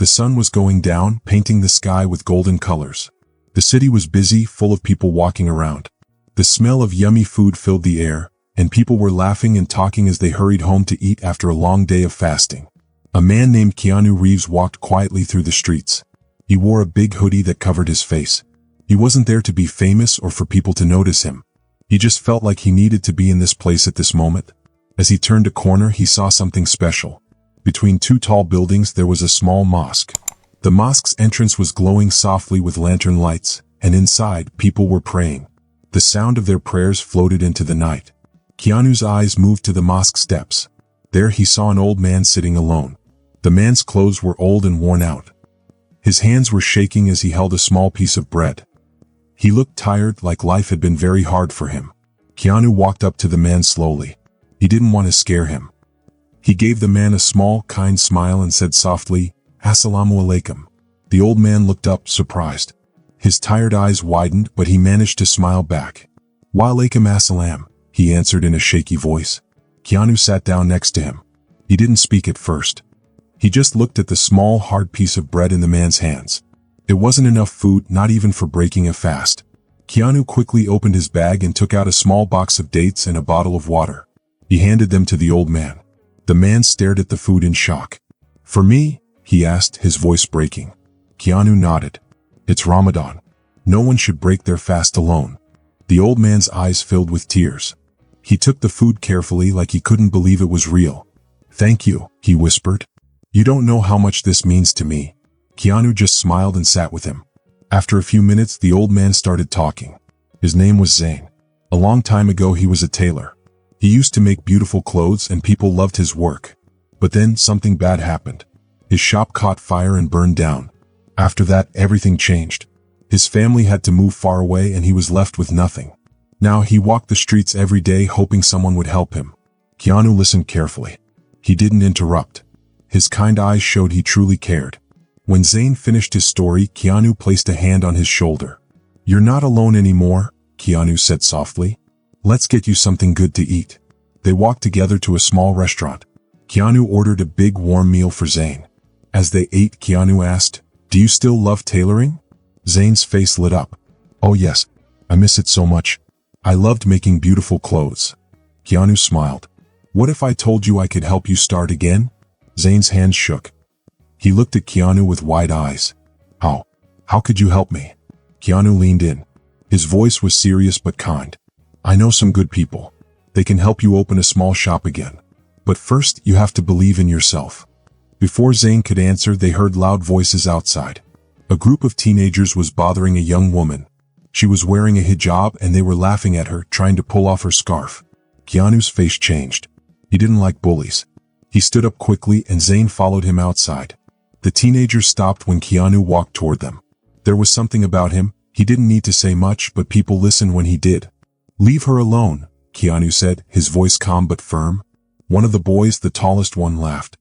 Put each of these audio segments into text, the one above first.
The sun was going down, painting the sky with golden colors. The city was busy, full of people walking around. The smell of yummy food filled the air, and people were laughing and talking as they hurried home to eat after a long day of fasting. A man named Keanu Reeves walked quietly through the streets. He wore a big hoodie that covered his face. He wasn't there to be famous or for people to notice him. He just felt like he needed to be in this place at this moment. As he turned a corner, he saw something special. Between two tall buildings there was a small mosque. The mosque's entrance was glowing softly with lantern lights, and inside, people were praying. The sound of their prayers floated into the night. Keanu's eyes moved to the mosque steps. There he saw an old man sitting alone. The man's clothes were old and worn out. His hands were shaking as he held a small piece of bread. He looked tired, like life had been very hard for him. Keanu walked up to the man slowly. He didn't want to scare him. He gave the man a small, kind smile and said softly, "Assalamu alaikum." The old man looked up, surprised. His tired eyes widened, but he managed to smile back. "Wa alaikum assalam," he answered in a shaky voice. Keanu sat down next to him. He didn't speak at first. He just looked at the small, hard piece of bread in the man's hands. It wasn't enough food, not even for breaking a fast. Keanu quickly opened his bag and took out a small box of dates and a bottle of water. He handed them to the old man. The man stared at the food in shock. "For me?" he asked, his voice breaking. Keanu nodded. "It's Ramadan. No one should break their fast alone." The old man's eyes filled with tears. He took the food carefully, like he couldn't believe it was real. "Thank you," he whispered. "You don't know how much this means to me." Keanu just smiled and sat with him. After a few minutes, the old man started talking. His name was Zane. A long time ago, he was a tailor. He used to make beautiful clothes and people loved his work. But then something bad happened. His shop caught fire and burned down. After that, everything changed. His family had to move far away and he was left with nothing. Now he walked the streets every day hoping someone would help him. Keanu listened carefully. He didn't interrupt. His kind eyes showed he truly cared. When Zane finished his story, Keanu placed a hand on his shoulder. "You're not alone anymore," Keanu said softly. "Let's get you something good to eat." They walked together to a small restaurant. Keanu ordered a big warm meal for Zane. As they ate, Keanu asked, "Do you still love tailoring?" Zane's face lit up. "Oh yes, I miss it so much. I loved making beautiful clothes." Keanu smiled. "What if I told you I could help you start again?" Zane's hands shook. He looked at Keanu with wide eyes. How could you help me?" Keanu leaned in. His voice was serious but kind. "I know some good people. They can help you open a small shop again. But first, you have to believe in yourself." Before Zane could answer, they heard loud voices outside. A group of teenagers was bothering a young woman. She was wearing a hijab and they were laughing at her, trying to pull off her scarf. Keanu's face changed. He didn't like bullies. He stood up quickly and Zane followed him outside. The teenagers stopped when Keanu walked toward them. There was something about him. He didn't need to say much, but people listened when he did. "Leave her alone," Keanu said, his voice calm but firm. One of the boys, the tallest one, laughed.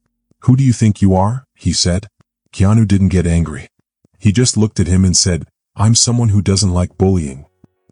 "Who do you think you are?" he said. Keanu didn't get angry. He just looked at him and said, "I'm someone who doesn't like bullying."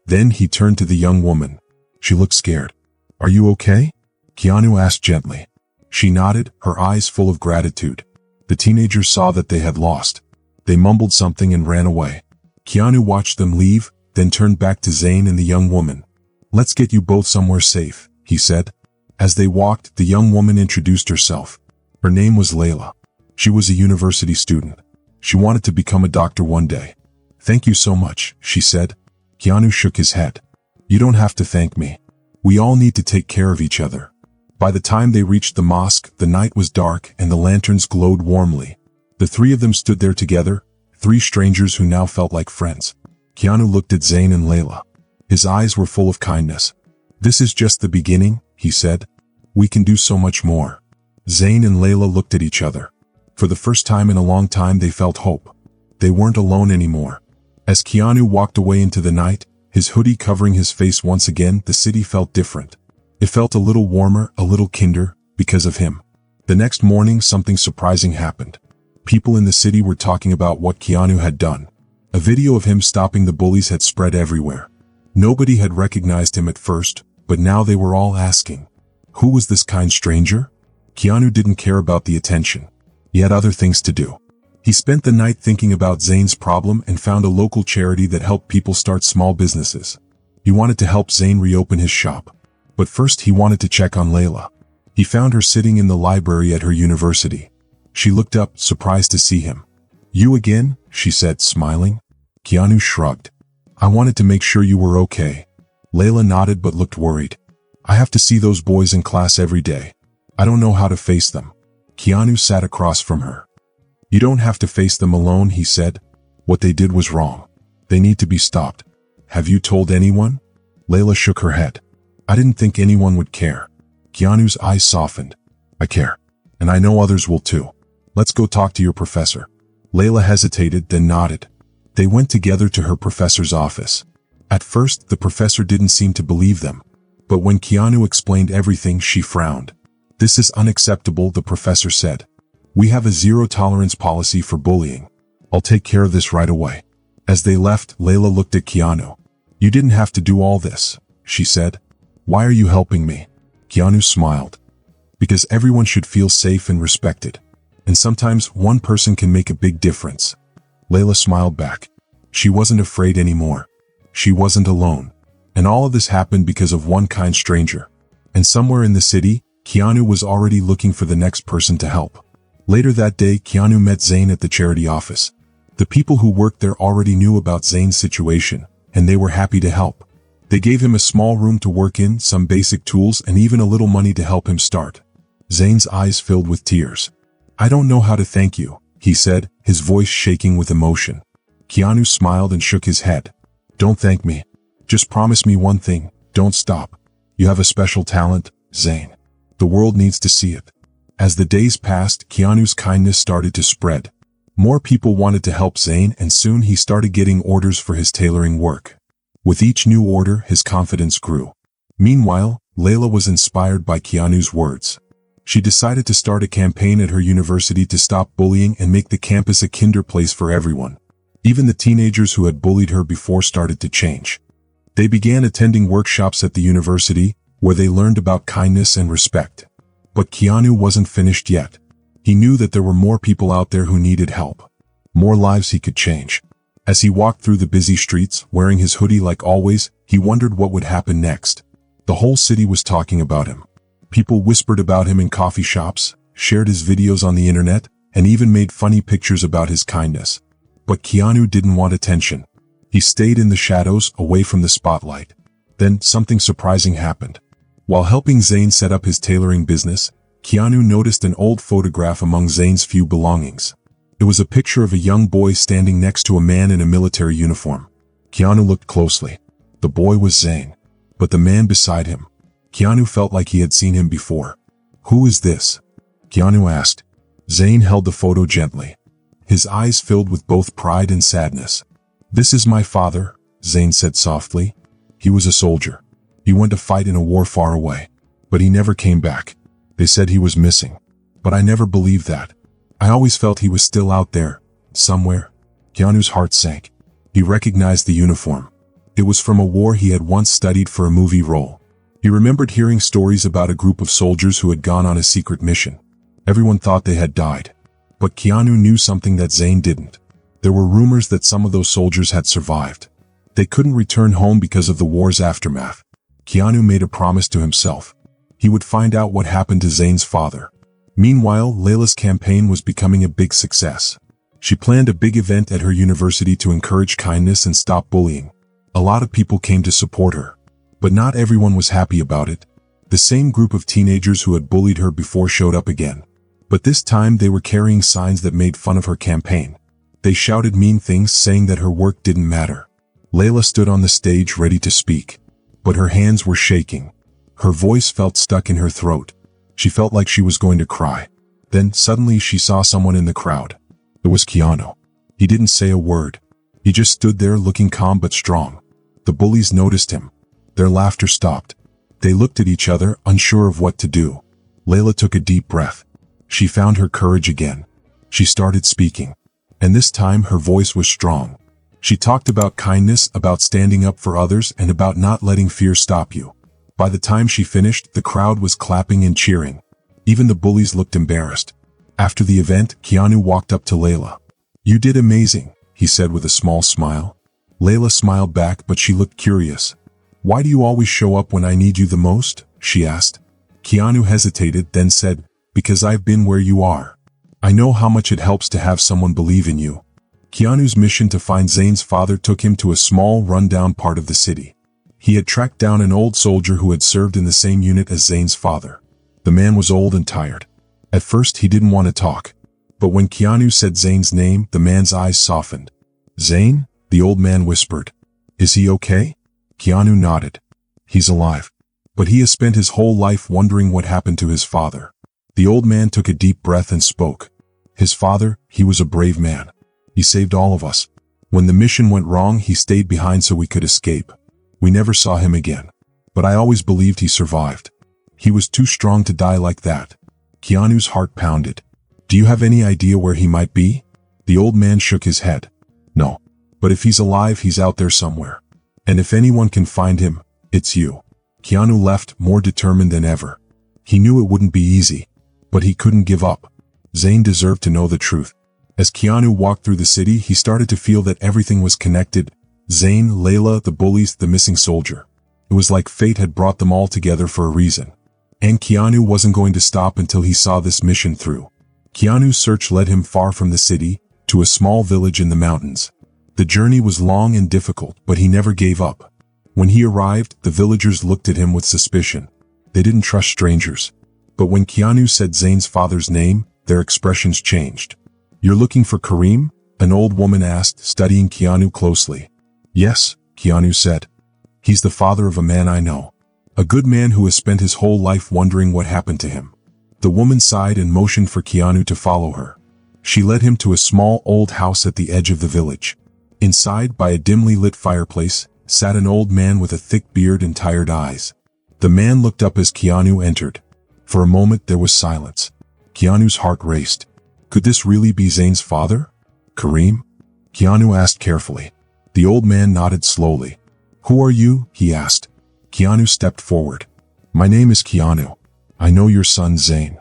Then he turned to the young woman. She looked scared. "Are you okay?" Keanu asked gently. She nodded, her eyes full of gratitude. The teenagers saw that they had lost. They mumbled something and ran away. Keanu watched them leave, then turned back to Zane and the young woman. "Let's get you both somewhere safe," he said. As they walked, the young woman introduced herself. Her name was Layla. She was a university student. She wanted to become a doctor one day. "Thank you so much," she said. Keanu shook his head. "You don't have to thank me. We all need to take care of each other." By the time they reached the mosque, the night was dark and the lanterns glowed warmly. The three of them stood there together, three strangers who now felt like friends. Keanu looked at Zane and Layla. His eyes were full of kindness. "This is just the beginning," he said. "We can do so much more." Zane and Layla looked at each other. For the first time in a long time they felt hope. They weren't alone anymore. As Keanu walked away into the night, his hoodie covering his face once again, the city felt different. It felt a little warmer, a little kinder, because of him. The next morning something surprising happened. People in the city were talking about what Keanu had done. A video of him stopping the bullies had spread everywhere. Nobody had recognized him at first, but now they were all asking, who was this kind stranger? Keanu didn't care about the attention. He had other things to do. He spent the night thinking about Zayn's problem and found a local charity that helped people start small businesses. He wanted to help Zayn reopen his shop. But first he wanted to check on Layla. He found her sitting in the library at her university. She looked up, surprised to see him. "You again?" she said, smiling. Keanu shrugged. "I wanted to make sure you were okay." Layla nodded but looked worried. "I have to see those boys in class every day. I don't know how to face them." Keanu sat across from her. "You don't have to face them alone," he said. "What they did was wrong. They need to be stopped." "Have you told anyone?" Layla shook her head. "I didn't think anyone would care." Keanu's eyes softened. "I care. And I know others will too. Let's go talk to your professor." Layla hesitated, then nodded. They went together to her professor's office. At first, the professor didn't seem to believe them. But when Keanu explained everything, she frowned. "This is unacceptable," the professor said. "We have a zero-tolerance policy for bullying. I'll take care of this right away." As they left, Layla looked at Keanu. "You didn't have to do all this," she said. "Why are you helping me?" Keanu smiled. "Because everyone should feel safe and respected. And sometimes one person can make a big difference." Layla smiled back. She wasn't afraid anymore. She wasn't alone. And all of this happened because of one kind stranger. And somewhere in the city, Keanu was already looking for the next person to help. Later that day, Keanu met Zayn at the charity office. The people who worked there already knew about Zayn's situation, and they were happy to help. They gave him a small room to work in, some basic tools, and even a little money to help him start. Zayn's eyes filled with tears. "I don't know how to thank you," he said, his voice shaking with emotion. Keanu smiled and shook his head. "Don't thank me. Just promise me one thing, don't stop. You have a special talent, Zayn. The world needs to see it." As the days passed, Keanu's kindness started to spread. More people wanted to help Zayn, and soon he started getting orders for his tailoring work. With each new order, his confidence grew. Meanwhile, Layla was inspired by Keanu's words. She decided to start a campaign at her university to stop bullying and make the campus a kinder place for everyone. Even the teenagers who had bullied her before started to change. They began attending workshops at the university, where they learned about kindness and respect. But Keanu wasn't finished yet. He knew that there were more people out there who needed help. More lives he could change. As he walked through the busy streets, wearing his hoodie like always, he wondered what would happen next. The whole city was talking about him. People whispered about him in coffee shops, shared his videos on the internet, and even made funny pictures about his kindness. But Keanu didn't want attention. He stayed in the shadows, away from the spotlight. Then, something surprising happened. While helping Zayn set up his tailoring business, Keanu noticed an old photograph among Zayn's few belongings. It was a picture of a young boy standing next to a man in a military uniform. Keanu looked closely. The boy was Zayn. But the man beside him, Keanu felt like he had seen him before. "Who is this?" Keanu asked. Zayn held the photo gently. His eyes filled with both pride and sadness. "This is my father," Zayn said softly. "He was a soldier. He went to fight in a war far away. But he never came back. They said he was missing. But I never believed that. I always felt he was still out there, somewhere." Keanu's heart sank. He recognized the uniform. It was from a war he had once studied for a movie role. He remembered hearing stories about a group of soldiers who had gone on a secret mission. Everyone thought they had died. But Keanu knew something that Zayn didn't. There were rumors that some of those soldiers had survived. They couldn't return home because of the war's aftermath. Keanu made a promise to himself. He would find out what happened to Zayn's father. Meanwhile, Layla's campaign was becoming a big success. She planned a big event at her university to encourage kindness and stop bullying. A lot of people came to support her. But not everyone was happy about it. The same group of teenagers who had bullied her before showed up again. But this time they were carrying signs that made fun of her campaign. They shouted mean things, saying that her work didn't matter. Layla stood on the stage ready to speak. But her hands were shaking. Her voice felt stuck in her throat. She felt like she was going to cry. Then, suddenly she saw someone in the crowd. It was Keanu. He didn't say a word. He just stood there looking calm but strong. The bullies noticed him. Their laughter stopped. They looked at each other, unsure of what to do. Layla took a deep breath. She found her courage again. She started speaking. And this time her voice was strong. She talked about kindness, about standing up for others, and about not letting fear stop you. By the time she finished, the crowd was clapping and cheering. Even the bullies looked embarrassed. After the event, Keanu walked up to Layla. You did amazing, he said with a small smile. Layla smiled back, but she looked curious. Why do you always show up when I need you the most? She asked. Keanu hesitated, then said, because I've been where you are. I know how much it helps to have someone believe in you. Keanu's mission to find Zane's father took him to a small, run-down part of the city. He had tracked down an old soldier who had served in the same unit as Zane's father. The man was old and tired. At first he didn't want to talk. But when Keanu said Zane's name, the man's eyes softened. Zane? The old man whispered. Is he okay? Keanu nodded. He's alive. But he has spent his whole life wondering what happened to his father. The old man took a deep breath and spoke. His father, he was a brave man. He saved all of us. When the mission went wrong, he stayed behind so we could escape. We never saw him again. But I always believed he survived. He was too strong to die like that. Keanu's heart pounded. Do you have any idea where he might be? The old man shook his head. No. But if he's alive, he's out there somewhere. And if anyone can find him, it's you. Keanu left, more determined than ever. He knew it wouldn't be easy. But he couldn't give up. Zane deserved to know the truth. As Keanu walked through the city, he started to feel that everything was connected. Zane, Layla, the bullies, the missing soldier. It was like fate had brought them all together for a reason. And Keanu wasn't going to stop until he saw this mission through. Keanu's search led him far from the city, to a small village in the mountains. The journey was long and difficult, but he never gave up. When he arrived, the villagers looked at him with suspicion. They didn't trust strangers. But when Keanu said Zane's father's name, their expressions changed. You're looking for Kareem? An old woman asked, studying Keanu closely. Yes, Keanu said. He's the father of a man I know. A good man who has spent his whole life wondering what happened to him. The woman sighed and motioned for Keanu to follow her. She led him to a small old house at the edge of the village. Inside, by a dimly lit fireplace, sat an old man with a thick beard and tired eyes. The man looked up as Keanu entered. For a moment there was silence. Keanu's heart raced. Could this really be Zane's father? Kareem? Keanu asked carefully. The old man nodded slowly. Who are you? He asked. Keanu stepped forward. My name is Keanu. I know your son Zane.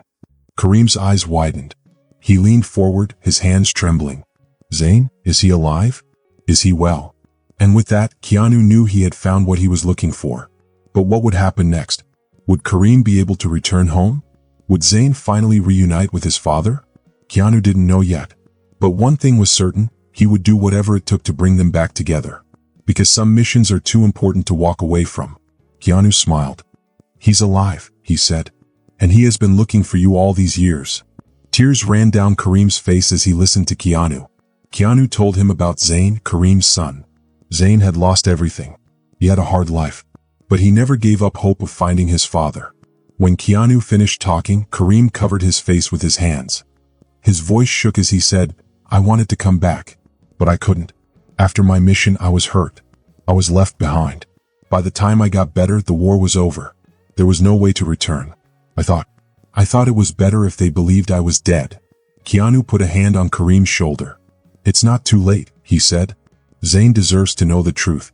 Kareem's eyes widened. He leaned forward, his hands trembling. Zane? Is he alive? Is he well? And with that, Keanu knew he had found what he was looking for. But what would happen next? Would Kareem be able to return home? Would Zane finally reunite with his father? Keanu didn't know yet. But one thing was certain, he would do whatever it took to bring them back together. Because some missions are too important to walk away from. Keanu smiled. He's alive, he said. And he has been looking for you all these years. Tears ran down Kareem's face as he listened to Keanu. Keanu told him about Zane, Kareem's son. Zane had lost everything. He had a hard life. But he never gave up hope of finding his father. When Keanu finished talking, Kareem covered his face with his hands. His voice shook as he said, I wanted to come back, but I couldn't. After my mission, I was hurt. I was left behind. By the time I got better, the war was over. There was no way to return. I thought it was better if they believed I was dead. Keanu put a hand on Kareem's shoulder. It's not too late, he said. Zane deserves to know the truth.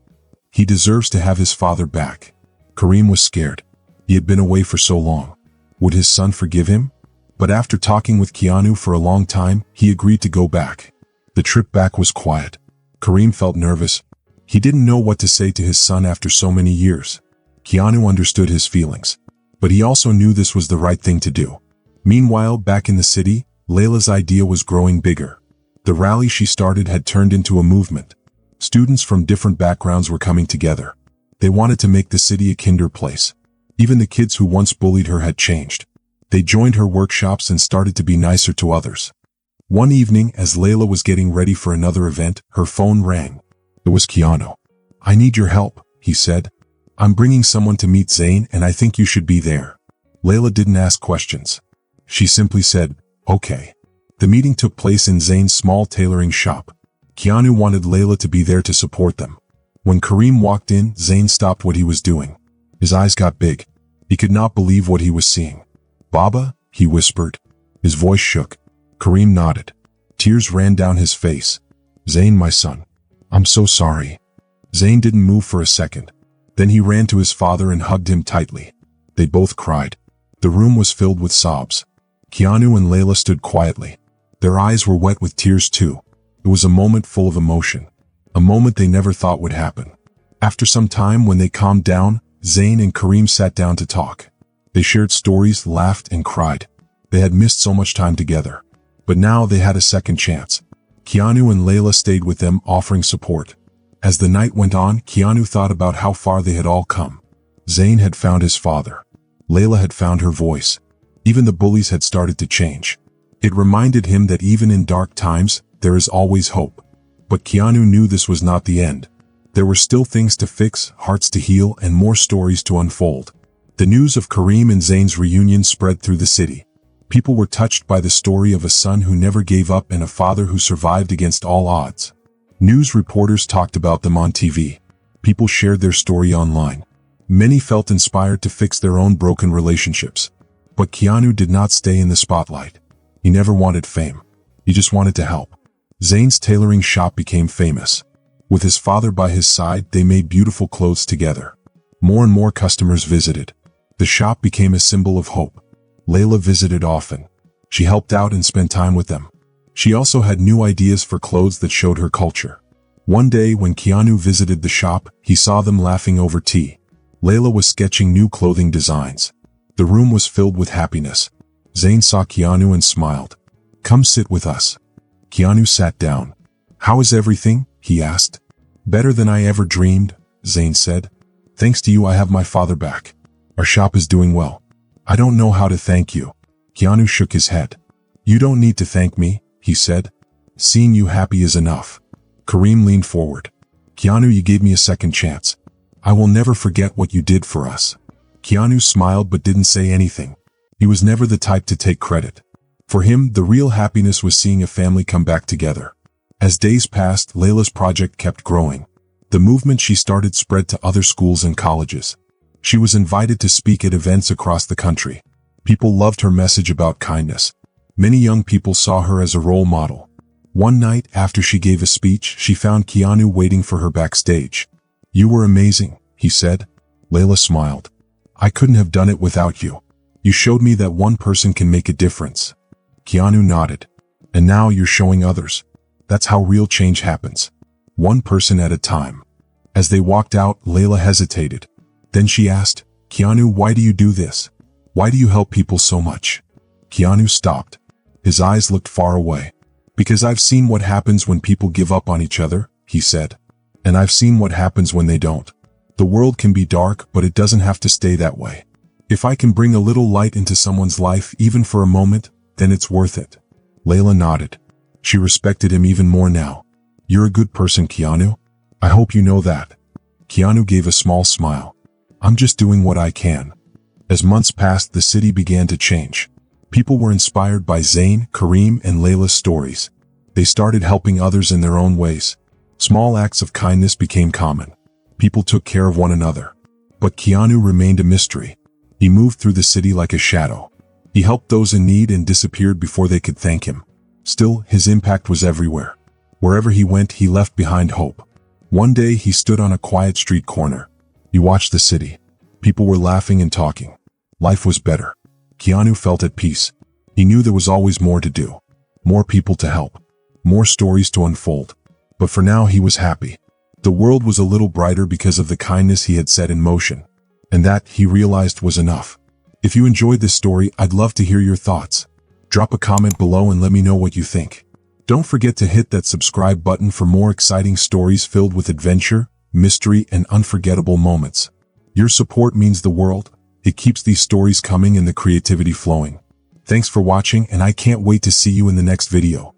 He deserves to have his father back. Kareem was scared. He had been away for so long. Would his son forgive him? But after talking with Keanu for a long time, he agreed to go back. The trip back was quiet. Kareem felt nervous. He didn't know what to say to his son after so many years. Keanu understood his feelings. But he also knew this was the right thing to do. Meanwhile, back in the city, Layla's idea was growing bigger. The rally she started had turned into a movement. Students from different backgrounds were coming together. They wanted to make the city a kinder place. Even the kids who once bullied her had changed. They joined her workshops and started to be nicer to others. One evening, as Layla was getting ready for another event, her phone rang. It was Keanu. I need your help, he said. I'm bringing someone to meet Zane and I think you should be there. Layla didn't ask questions. She simply said, okay. The meeting took place in Zane's small tailoring shop. Keanu wanted Layla to be there to support them. When Kareem walked in, Zane stopped what he was doing. His eyes got big. He could not believe what he was seeing. Baba, he whispered. His voice shook. Kareem nodded. Tears ran down his face. Zane, my son. I'm so sorry. Zane didn't move for a second. Then he ran to his father and hugged him tightly. They both cried. The room was filled with sobs. Keanu and Layla stood quietly. Their eyes were wet with tears too. It was a moment full of emotion. A moment they never thought would happen. After some time, when they calmed down, Zayn and Kareem sat down to talk. They shared stories, laughed, and cried. They had missed so much time together. But now they had a second chance. Keanu and Layla stayed with them, offering support. As the night went on, Keanu thought about how far they had all come. Zayn had found his father. Layla had found her voice. Even the bullies had started to change. It reminded him that even in dark times, there is always hope. But Keanu knew this was not the end. There were still things to fix, hearts to heal, and more stories to unfold. The news of Kareem and Zayn's reunion spread through the city. People were touched by the story of a son who never gave up and a father who survived against all odds. News reporters talked about them on TV. People shared their story online. Many felt inspired to fix their own broken relationships. But Keanu did not stay in the spotlight. He never wanted fame. He just wanted to help. Zayn's tailoring shop became famous. With his father by his side, they made beautiful clothes together. More and more customers visited. The shop became a symbol of hope. Layla visited often. She helped out and spent time with them. She also had new ideas for clothes that showed her culture. One day, when Keanu visited the shop, he saw them laughing over tea. Layla was sketching new clothing designs. The room was filled with happiness. Zayn saw Keanu and smiled. "Come sit with us." Keanu sat down. "How is everything?" he asked. "Better than I ever dreamed," Zayn said. "Thanks to you, I have my father back. Our shop is doing well. I don't know how to thank you." Keanu shook his head. "You don't need to thank me," he said. "Seeing you happy is enough." Kareem leaned forward. "Keanu, you gave me a second chance. I will never forget what you did for us." Keanu smiled but didn't say anything. He was never the type to take credit. For him, the real happiness was seeing a family come back together. As days passed, Layla's project kept growing. The movement she started spread to other schools and colleges. She was invited to speak at events across the country. People loved her message about kindness. Many young people saw her as a role model. One night, after she gave a speech, she found Keanu waiting for her backstage. "You were amazing," he said. Layla smiled. "I couldn't have done it without you. You showed me that one person can make a difference." Keanu nodded. "And now you're showing others. That's how real change happens. One person at a time." As they walked out, Layla hesitated. Then she asked, "Keanu, why do you do this? Why do you help people so much?" Keanu stopped. His eyes looked far away. "Because I've seen what happens when people give up on each other," he said. "And I've seen what happens when they don't. The world can be dark, but it doesn't have to stay that way. If I can bring a little light into someone's life, even for a moment, then it's worth it." Layla nodded. She respected him even more now. "You're a good person, Keanu. I hope you know that." Keanu gave a small smile. "I'm just doing what I can." As months passed, the city began to change. People were inspired by Zayn, Kareem, and Layla's stories. They started helping others in their own ways. Small acts of kindness became common. People took care of one another. But Keanu remained a mystery. He moved through the city like a shadow. He helped those in need and disappeared before they could thank him. Still, his impact was everywhere. Wherever he went, he left behind hope. One day, he stood on a quiet street corner. He watched the city. People were laughing and talking. Life was better. Keanu felt at peace. He knew there was always more to do. More people to help. More stories to unfold. But for now, he was happy. The world was a little brighter because of the kindness he had set in motion. And that, he realized, was enough. If you enjoyed this story, I'd love to hear your thoughts. Drop a comment below and let me know what you think. Don't forget to hit that subscribe button for more exciting stories filled with adventure, mystery, and unforgettable moments. Your support means the world. It keeps these stories coming and the creativity flowing. Thanks for watching, and I can't wait to see you in the next video.